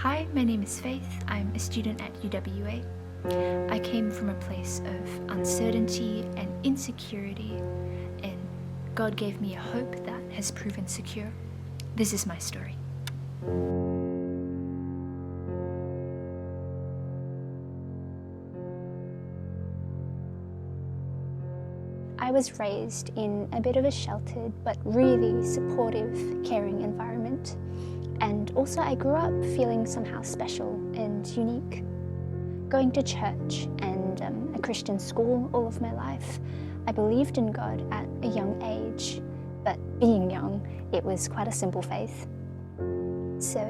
Hi, my name is Faith. I'm a student at UWA. I came from a place of uncertainty and insecurity, and God gave me a hope that has proven secure. This is my story. I was raised in a bit of a sheltered but really supportive, caring environment. And also I grew up feeling somehow special and unique. Going to church and a Christian school all of my life, I believed in God at a young age, but being young, it was quite a simple faith. So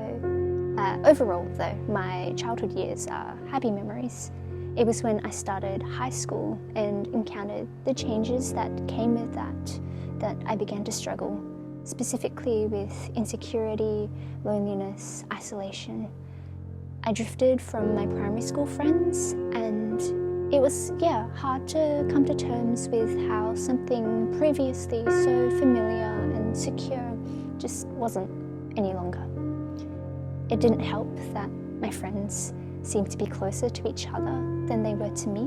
overall though, my childhood years are happy memories. It was when I started high school and encountered the changes that came with that I began to struggle, specifically with insecurity, loneliness, isolation. I drifted from my primary school friends, and it was, hard to come to terms with how something previously so familiar and secure just wasn't any longer. It didn't help that my friends seemed to be closer to each other than they were to me.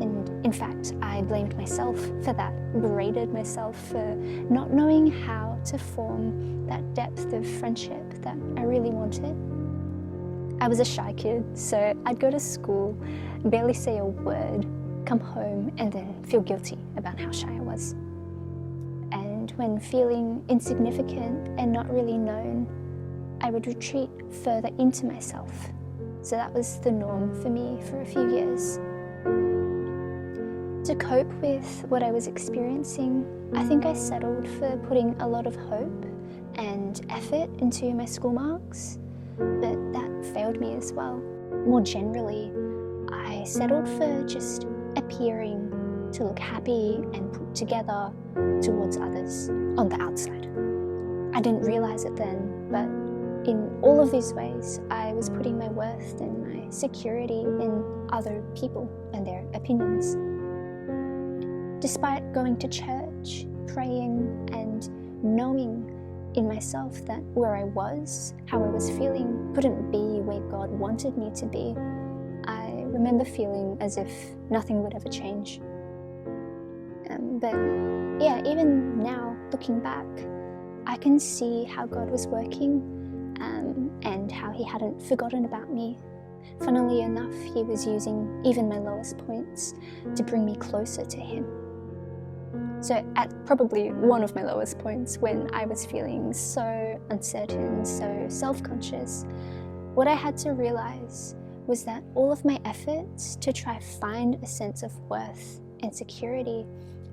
And in fact, I blamed myself for that, berated myself for not knowing how to form that depth of friendship that I really wanted. I was a shy kid, so I'd go to school, barely say a word, come home, and then feel guilty about how shy I was. And when feeling insignificant and not really known, I would retreat further into myself. So that was the norm for me for a few years. To cope with what I was experiencing, I think I settled for putting a lot of hope and effort into my school marks, but that failed me as well. More generally, I settled for just appearing to look happy and put together towards others on the outside. I didn't realize it then, but in all of these ways, I was putting my worth and my security in other people and their opinions. Despite going to church, praying, and knowing in myself that where I was, how I was feeling, couldn't be where God wanted me to be, I remember feeling as if nothing would ever change. But even now, looking back, I can see how God was working and how he hadn't forgotten about me. Funnily enough, he was using even my lowest points to bring me closer to him. So at probably one of my lowest points, when I was feeling so uncertain, so self-conscious, what I had to realize was that all of my efforts to try find a sense of worth and security,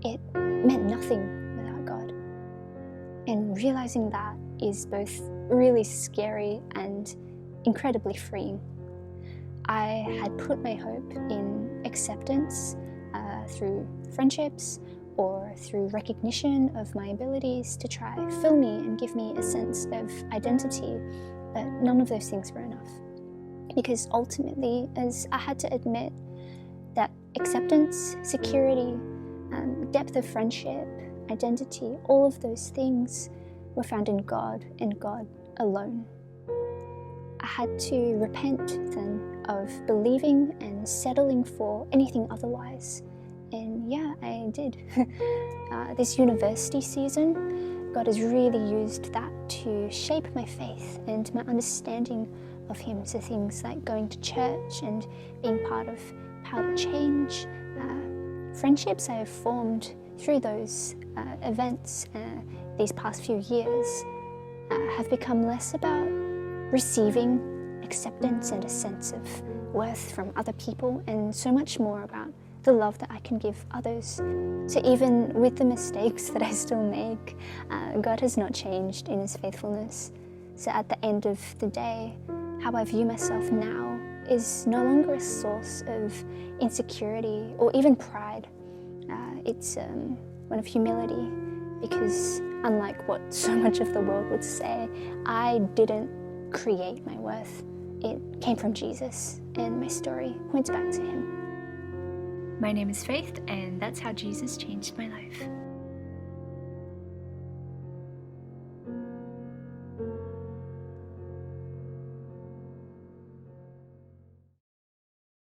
it meant nothing without God. And realizing that is both really scary and incredibly freeing. I had put my hope in acceptance through friendships or through recognition of my abilities to try fill me and give me a sense of identity, but none of those things were enough. Because ultimately, as I had to admit that acceptance, security, depth of friendship, identity, all of those things were found in God and God alone. I had to repent then of believing and settling for anything otherwise. And I did. This university season, God has really used that to shape my faith and my understanding of him. So things like going to church and being part of How to Change. Friendships I have formed through those events these past few years have become less about receiving acceptance and a sense of worth from other people, and so much more about the love that I can give others. So even with the mistakes that I still make, God has not changed in his faithfulness. So at the end of the day, how I view myself now is no longer a source of insecurity or even pride. It's one of humility, because unlike what so much of the world would say, I didn't create my worth. It came from Jesus, and my story points back to him. My name is Faith, and that's how Jesus changed my life.